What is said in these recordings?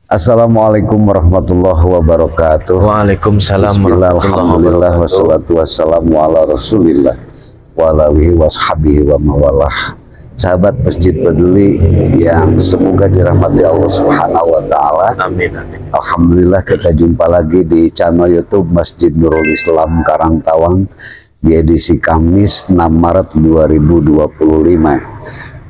Assalamualaikum warahmatullahi wabarakatuh. Waalaikumsalam Bismillahirrahmanirrahim. Wassalatu wassalamu ala rasulillah wa ala alihi washabihi wa mawalah. Sahabat Masjid Peduli yang semoga dirahmati Allah Subhanahu wa taala. Amin, amin. Alhamdulillah kita jumpa lagi di channel YouTube Masjid Nurul Islam Karangtawang di edisi Kamis 6 Maret 2025.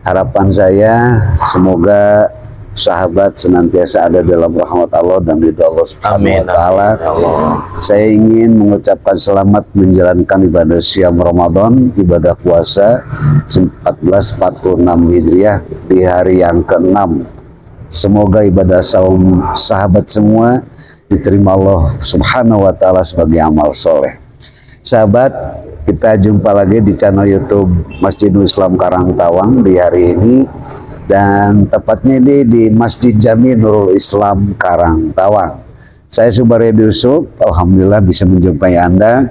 Harapan saya semoga sahabat senantiasa ada dalam rahmat Allah dan ridha Allah Subhanahu wa taala. Saya ingin mengucapkan selamat menjalankan ibadah siam Ramadan, ibadah puasa 1446 Hijriah di hari yang ke-6. Semoga ibadah saum sahabat semua diterima Allah Subhanahu wa taala sebagai amal soleh. Sahabat, kita jumpa lagi di channel YouTube Masjidul Islam Karangtawang di hari ini. Dan tepatnya ini di Masjid Jami Nurul Islam Karangtawang. Saya Subaryadi Yusuf, alhamdulillah bisa menjumpai Anda.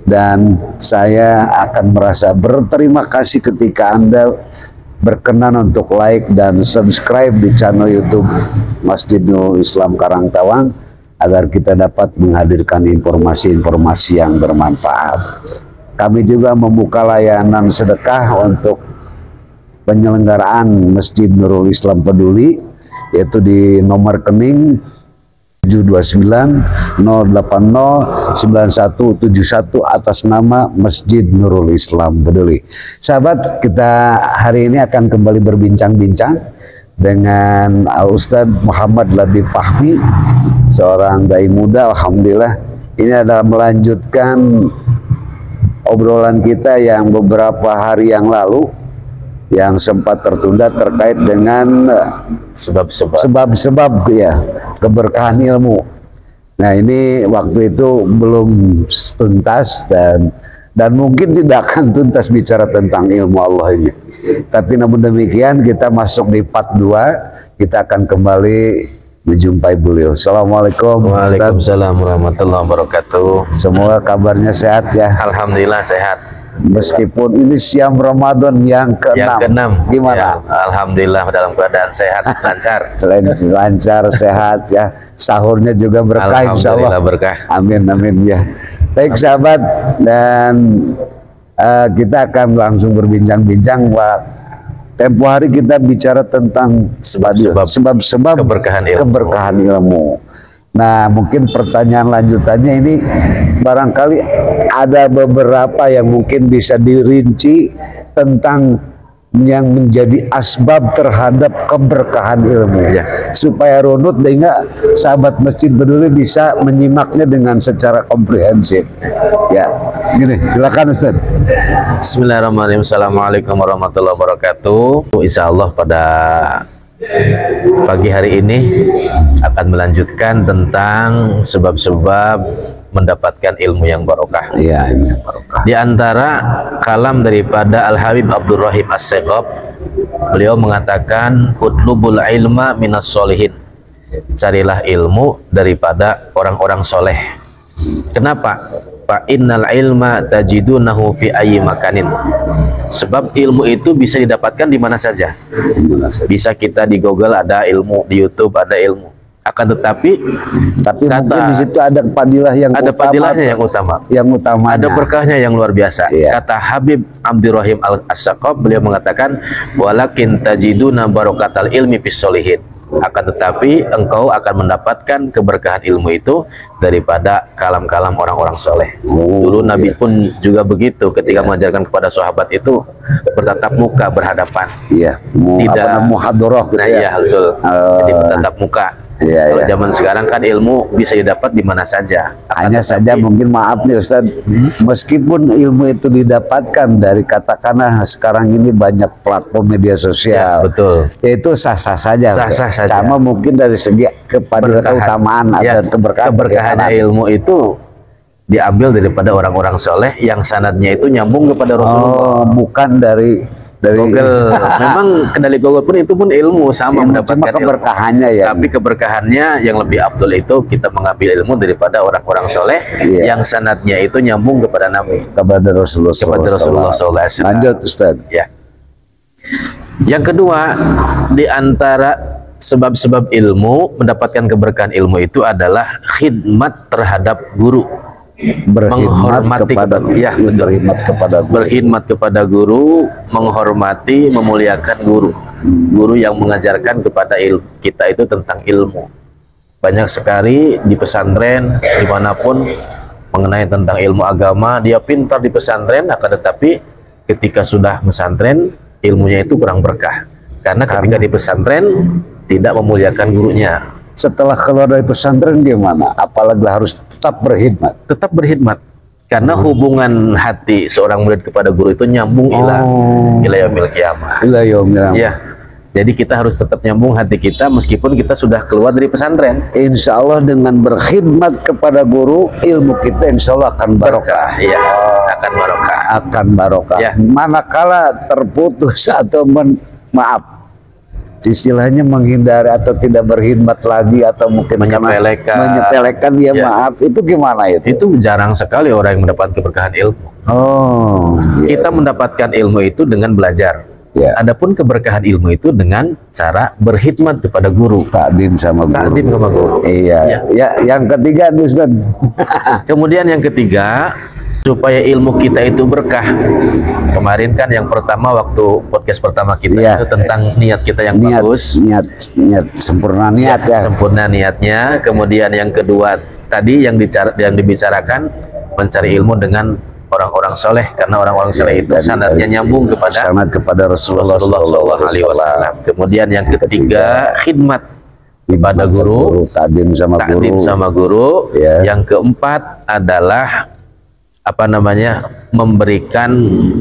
Dan saya akan merasa berterima kasih ketika Anda berkenan untuk like dan subscribe di channel YouTube Masjid Nurul Islam Karangtawang agar kita dapat menghadirkan informasi-informasi yang bermanfaat. Kami juga membuka layanan sedekah untuk penyelenggaraan Masjid Nurul Islam Peduli, yaitu di nomor rekening 720809171 atas nama Masjid Nurul Islam Peduli. Sahabat, kita hari ini akan kembali berbincang-bincang dengan Al-Ustadz Muhammad Latif Fahmi, seorang dai muda. Alhamdulillah, ini adalah melanjutkan obrolan kita yang beberapa hari yang lalu yang sempat tertunda terkait dengan sebab-sebab ya keberkahan ilmu. Nah, ini waktu itu belum tuntas dan mungkin tidak akan tuntas bicara tentang ilmu Allah ini. Tapi namun demikian kita masuk di part 2, kita akan kembali menjumpai beliau. Assalamualaikum. Waalaikumsalam warahmatullahi wabarakatuh. Semoga kabarnya sehat ya. Alhamdulillah sehat. Meskipun ini siam Ramadan yang ke-6. Gimana? Ya, alhamdulillah dalam keadaan sehat, lancar. Lancar, sehat ya. Sahurnya juga berkah insyaallah. Berkah. Amin, amin ya. Baik sahabat, dan kita akan langsung berbincang-bincang. Tempo hari kita bicara tentang sebab-sebab keberkahan ilmu. Nah, mungkin pertanyaan lanjutannya ini barangkali ada beberapa yang mungkin bisa dirinci tentang yang menjadi asbab terhadap keberkahan ilmu ya, supaya runut sehingga sahabat Masjid Peduli bisa menyimaknya dengan secara komprehensif. Ya, gini, silakan Ustaz. Bismillahirrahmanirrahim. Assalamualaikum warahmatullahi wabarakatuh. Insyaallah pada pagi hari ini akan melanjutkan tentang sebab-sebab mendapatkan ilmu yang barokah. Iya, barokah. Di antara kalam daripada Al-Habib Abdul Rahim As-Seghab, beliau mengatakan utlubul ilma minas solihin. Carilah ilmu daripada orang-orang soleh. Kenapa? Fa innal ilma tajidunahu fi ayyi makanin. Sebab ilmu itu bisa didapatkan di mana saja. Bisa kita di Google ada ilmu, di YouTube ada ilmu. Akan tetapi mungkin di situ ada fadilah yang ada utama, fadilahnya yang utama. Ada berkahnya yang luar biasa. Iya. Kata Habib Abdurrahim As-Seghab, beliau mengatakan walakin tajiduna barokatal ilmi fis solihin. Akan tetapi engkau akan mendapatkan keberkahan ilmu itu daripada kalam-kalam orang-orang soleh. Dulu Nabi pun juga begitu ketika mengajarkan kepada sahabat itu bertatap muka berhadapan. Iya. Tidak muhadharah gitu. Nah, iya betul. Jadi bertatap muka. Iya, kalau zaman sekarang kan ilmu bisa didapat di mana saja. Hanya saja mungkin maaf nih Ustaz, meskipun ilmu itu didapatkan dari katakanlah sekarang ini banyak platform media sosial. Ya, betul. Itu sah-sah saja. Sah-sah saja. Sama mungkin dari segi kepada keutamaan ya, atau keberkahannya ilmu itu diambil daripada orang-orang soleh yang sanadnya itu nyambung kepada Rasulullah. Bukan dari Google. Memang kendali Google pun itu pun ilmu sama mendapatkan keberkahannya ilmu. Ya. Tapi keberkahannya yang lebih afdol itu kita mengambil ilmu daripada orang-orang soleh yang sanadnya itu nyambung kepada Nabi, kepada Rasulullah SAW. Lanjut Ustaz. Ya. Yang kedua, di antara sebab-sebab ilmu, mendapatkan keberkahan ilmu itu adalah khidmat terhadap guru, menghormati ya, berkhidmat kepada guru, menghormati, memuliakan guru yang mengajarkan kepada kita itu tentang ilmu. Banyak sekali di pesantren dimanapun mengenai tentang ilmu agama, dia pintar di pesantren, akan tetapi ketika sudah pesantren ilmunya itu kurang berkah karena ketika di pesantren tidak memuliakan gurunya. Setelah keluar dari pesantren gimana? Apalagi harus tetap berkhidmat. Tetap berkhidmat karena hubungan hati seorang murid kepada guru itu nyambung ila yaumil qiyamah. Ila yaumil qiyamah. Ya. Jadi kita harus tetap nyambung hati kita meskipun kita sudah keluar dari pesantren. Insya Allah dengan berkhidmat kepada guru, ilmu kita insya Allah akan barokah. Ya, akan barokah. Akan barokah. Ya. Manakala terputus atau maaf, istilahnya menghindari atau tidak berkhidmat lagi atau mungkin menyepelekan ya, maaf, itu gimana itu? Itu jarang sekali orang yang mendapatkan keberkahan ilmu. Kita mendapatkan ilmu itu dengan belajar. Ya. Adapun keberkahan ilmu itu dengan cara berkhidmat kepada guru, takdim sama guru. Takdim sama guru. Iya. Ya, yang ketiga, Ustaz. Kemudian yang ketiga, supaya ilmu kita itu berkah. Kemarin kan yang pertama waktu podcast pertama kita itu tentang niat kita yang bagus. Niat sempurna niat ya. Sempurna niatnya. Kemudian yang kedua tadi yang dibicarakan mencari ilmu dengan orang-orang soleh, karena orang-orang soleh itu sanadnya nyambung kepada Rasulullah SAW. Kemudian yang ketiga, khidmat kepada guru, takdim sama guru. Ya. Yang keempat adalah memberikan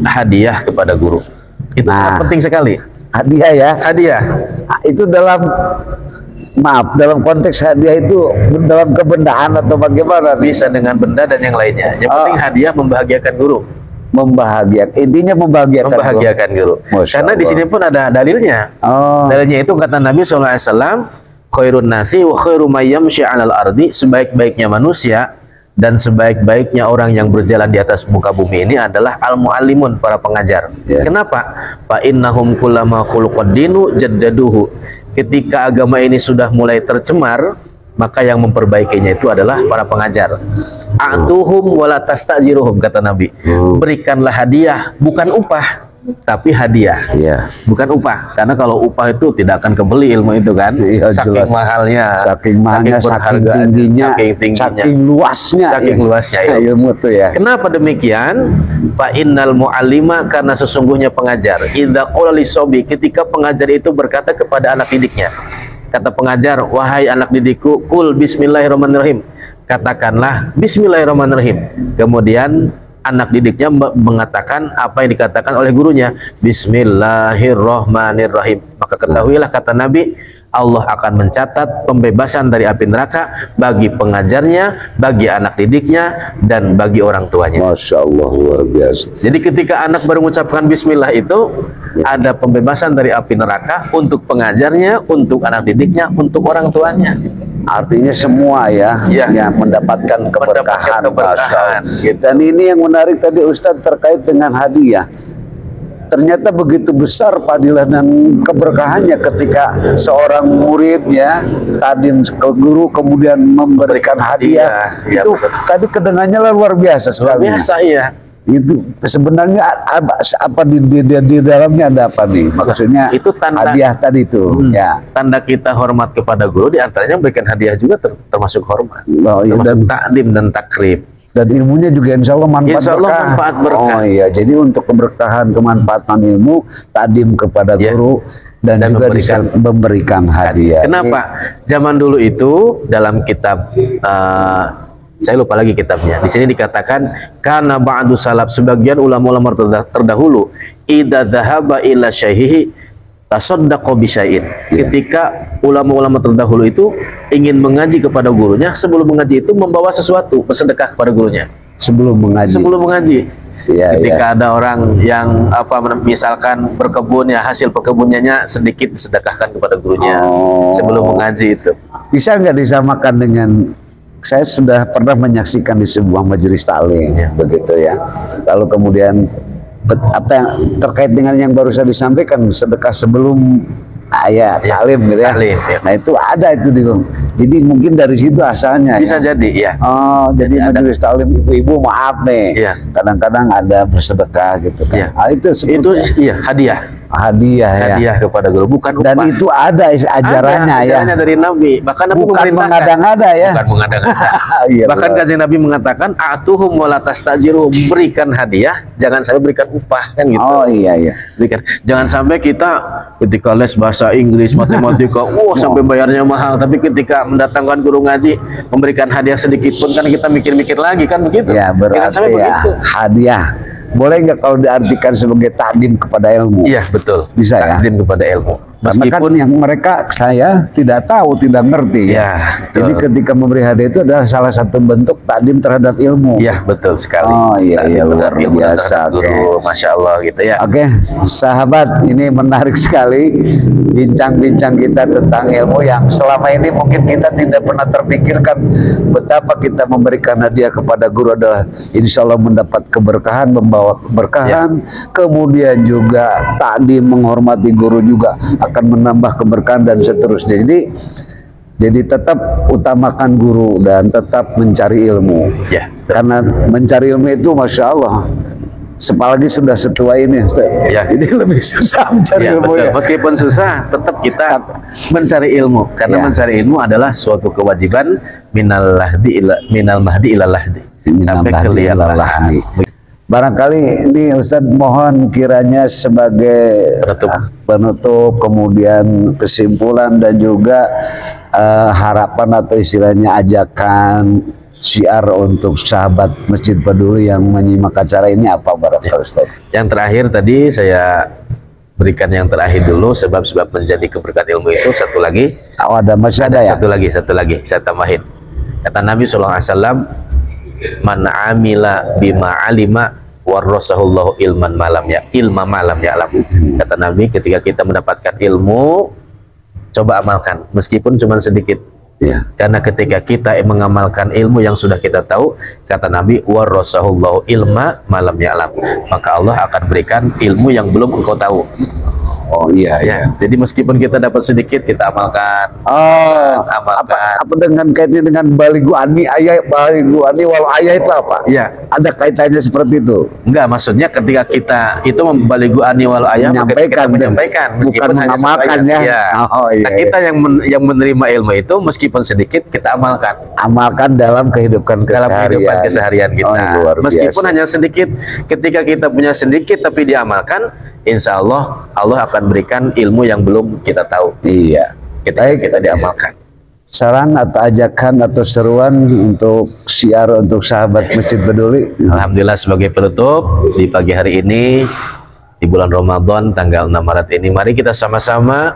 hadiah kepada guru. Itu sangat penting sekali. Hadiah ya. Hadiah. Itu dalam konteks hadiah itu dalam kebendaan atau bagaimana? Bisa dengan benda dan yang lainnya. Yang penting hadiah membahagiakan guru. Intinya membahagiakan guru. Karena di sini pun ada dalilnya. Dalilnya itu kata Nabi SAW, khairun nasi wa khairu may yamshi 'alal ardi, sebaik-baiknya manusia dan sebaik-baiknya orang yang berjalan di atas muka bumi ini adalah al-muallimun, para pengajar. Kenapa? Fa innahum kullama khuluqad dinu jaddaduhu. Ketika agama ini sudah mulai tercemar, maka yang memperbaikinya itu adalah para pengajar. A'tuhum wala tastajiruhum, kata Nabi. Berikanlah hadiah, bukan upah, tapi hadiah, bukan upah. Karena kalau upah itu tidak akan kebeli ilmu itu kan, saking mahalnya, saking tingginya, saking luasnya ilmu itu ya. Kenapa demikian? Fa innal muallima, karena sesungguhnya pengajar, idza qala lisobi, ketika pengajar itu berkata kepada anak didiknya, kata pengajar, wahai anak didikku, kul bismillahirrahmanirrahim, katakanlah bismillahirrahmanirrahim. Kemudian anak didiknya mengatakan apa yang dikatakan oleh gurunya, bismillahirrahmanirrahim. Maka ketahuilah, kata Nabi, Allah akan mencatat pembebasan dari api neraka bagi pengajarnya, bagi anak didiknya, dan bagi orang tuanya. Masya Allah, luar biasa. Jadi ketika anak baru mengucapkan bismillah itu, ada pembebasan dari api neraka untuk pengajarnya, untuk anak didiknya, untuk orang tuanya. Artinya semua yang mendapatkan keberkahan. Dan ini yang menarik tadi Ustadz terkait dengan hadiah. Ternyata begitu besar padilah dan keberkahannya ketika seorang muridnya takdim ke guru kemudian memberikan hadiah. Itu tadi kedengarannya luar biasa sekali. Luar biasa, iya. Itu sebenarnya apa di dalamnya ada apa nih? Maksudnya itu tanda, hadiah tadi itu. Tanda kita hormat kepada guru, diantaranya memberikan hadiah juga termasuk hormat. Termasuk takdim dan takrim. Dan ilmunya juga insya Allah manfaat berkah. Jadi untuk keberkahan, kemanfaatan ilmu, takdim kepada guru dan juga memberikan hadiah. Kenapa? Zaman dulu itu dalam kitab saya lupa lagi kitabnya. Di sini dikatakan karena ba'du salaf, sebagian ulama-ulama terdahulu, idza dhahaba ila syaihi tasaddaqa bi syai'in. Ketika ulama-ulama terdahulu itu ingin mengaji kepada gurunya, sebelum mengaji itu membawa sesuatu, bersedekah kepada gurunya. Sebelum mengaji. Ketika ada orang yang misalkan berkebun, ya hasil perkebunnya sedikit sedekahkan kepada gurunya sebelum mengaji itu. Bisa nggak disamakan dengan, saya sudah pernah menyaksikan di sebuah majelis taklim begitu ya. Lalu kemudian apa yang terkait dengan yang baru saya disampaikan, sedekah sebelum ya taklim gitu ya. Taklim, ya. Nah itu ada itu jadi mungkin dari situ asalnya. Bisa ya. jadi ya. Oh jadi majelis taklim ibu-ibu maaf nih. Iya. Kadang-kadang ada bersedekah gitu kan. Iya. Itu iya hadiah. Hadiah ya. Kepada guru, bukan upah. Dan itu ada ajarannya ya. Ajarannya dari Nabi. Bahkan Nabi bukan memerintahkan. mengada-ngada ya. Bukan mengada-ngada. Iya, bahkan kanjeng Nabi mengatakan atuhum wala tastajiru, berikan hadiah, jangan sampai berikan upah kan gitu. Oh iya iya. Berikan. Jangan sampai kita ketika les bahasa Inggris, matematika, sampai bayarnya mahal, tapi ketika mendatangkan guru ngaji memberikan hadiah sedikit pun kan kita mikir-mikir lagi kan begitu. Ya berarti jangan sampai ya begitu. hadiah. Boleh nggak kalau diartikan sebagai takdim kepada ilmu? Iya betul. Bisa ya. Takdim kepada ilmu. Meskipun yang mereka saya tidak tahu, tidak ngerti. Ya, jadi ketika memberi hadiah itu adalah salah satu bentuk takdim terhadap ilmu. Iya betul sekali. Oh iya iya luar biasa. Guru, Masya Allah gitu ya. Oke, sahabat, ini menarik sekali bincang-bincang kita tentang ilmu yang selama ini mungkin kita tidak pernah terpikirkan betapa kita memberikan hadiah kepada guru adalah insya Allah mendapat keberkahan, membawa keberkahan, kemudian juga takdim menghormati guru juga akan menambah keberkahan dan seterusnya. Jadi tetap utamakan guru dan tetap mencari ilmu. Ya. Karena mencari ilmu itu Masya Allah, apalagi sudah setua ini, ya. Ini lebih susah mencari ilmu. Betul. Ya. Meskipun susah, tetap kita mencari ilmu. Karena mencari ilmu adalah suatu kewajiban minal mahdi ilal lahdi. Sampai ke liang lahdi. Barangkali ini Ustadz mohon kiranya sebagai penutup, kemudian kesimpulan dan juga harapan atau istilahnya ajakan syiar untuk sahabat Masjid Peduli yang menyimak acara ini apa barangkali Ustadz? Yang terakhir tadi saya berikan yang terakhir dulu, sebab-sebab menjadi keberkat ilmu itu satu lagi. Oh, masih ada ya? Satu lagi saya tambahin. Kata Nabi SAW, man amila bima alima warasahullahu ilman malam ya alam. Kata Nabi, ketika kita mendapatkan ilmu, coba amalkan meskipun cuma sedikit ya. Karena ketika kita mengamalkan ilmu yang sudah kita tahu, kata Nabi, warasahullahu ilma malam ya alam, maka Allah akan berikan ilmu yang belum engkau tahu. Oh iya ya. Jadi meskipun kita dapat sedikit, kita amalkan. Amalkan. Apa dengan kaitannya dengan baligu ani wal ayah itu apa? Iya. Ada kaitannya seperti itu? Enggak, maksudnya ketika kita itu membaligu ani wal ayah, kita menyampaikan meskipun hanya mengamalkan ya. Ya. Oh iya. Nah, kita yang menerima ilmu itu meskipun sedikit kita amalkan. Amalkan dalam kehidupan keseharian kita. Meskipun hanya sedikit, ketika kita punya sedikit tapi diamalkan, insya Allah akan berikan ilmu yang belum kita tahu. Iya. Kita diamalkan. Saran atau ajakan atau seruan untuk syiar untuk sahabat Masjid Peduli. Alhamdulillah, sebagai penutup di pagi hari ini di bulan Ramadan tanggal 6 Maret ini, mari kita sama-sama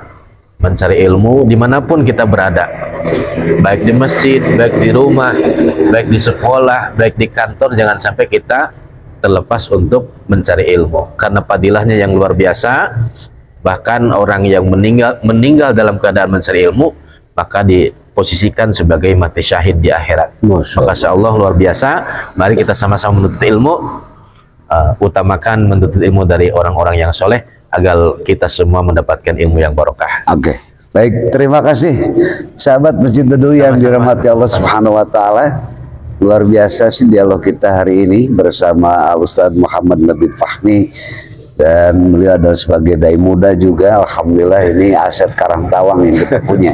mencari ilmu dimanapun kita berada, baik di masjid, baik di rumah, baik di sekolah, baik di kantor. Jangan sampai kita terlepas untuk mencari ilmu, karena fadilahnya yang luar biasa. Bahkan orang yang meninggal dalam keadaan mencari ilmu, maka diposisikan sebagai mati syahid di akhirat. Maka insya Allah luar biasa. Mari kita sama-sama menuntut ilmu, utamakan menuntut ilmu dari orang-orang yang soleh, agar kita semua mendapatkan ilmu yang barokah. Oke. Baik, terima kasih sahabat Masjid Peduli yang dirahmati Allah Subhanahu wa taala. Luar biasa sih dialog kita hari ini bersama Ustadz Muhammad Labib Fahmi, dan beliau adalah sebagai dai muda juga. Alhamdulillah, ini aset Karangtawang yang kita punya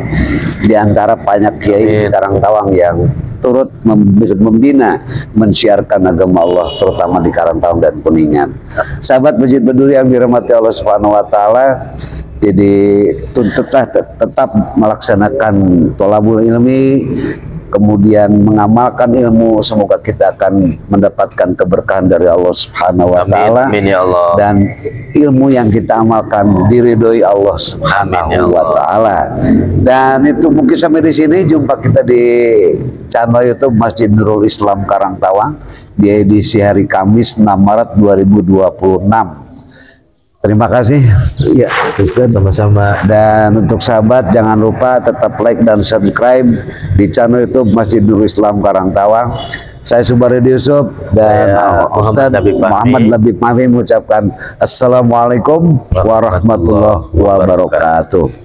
di antara banyak kiai Karangtawang yang turut membina, mensiarkan agama Allah terutama di Karangtawang dan Kuningan. Sahabat Masjid Peduli yang dirahmati Allah Subhanahu wa taala, jadi tuntutlah tetap melaksanakan tholabul ilmi, kemudian mengamalkan ilmu. Semoga kita akan mendapatkan keberkahan dari Allah Subhanahu wa taala. Amin ya Allah. Dan ilmu yang kita amalkan diridhoi Allah Subhanahu wa taala. Dan itu mungkin sampai di sini. Jumpa kita di channel YouTube Masjid Nurul Islam Karangtawang di edisi hari Kamis 6 Maret 2026. Terima kasih ya Ustaz, sama-sama. Dan untuk sahabat jangan lupa tetap like dan subscribe di channel YouTube Masjid Nurul Islam Karangtawang. Saya Subaridi Yusuf dan Ustaz Muhammad Labib Fahmi mengucapkan Assalamualaikum warahmatullahi wabarakatuh.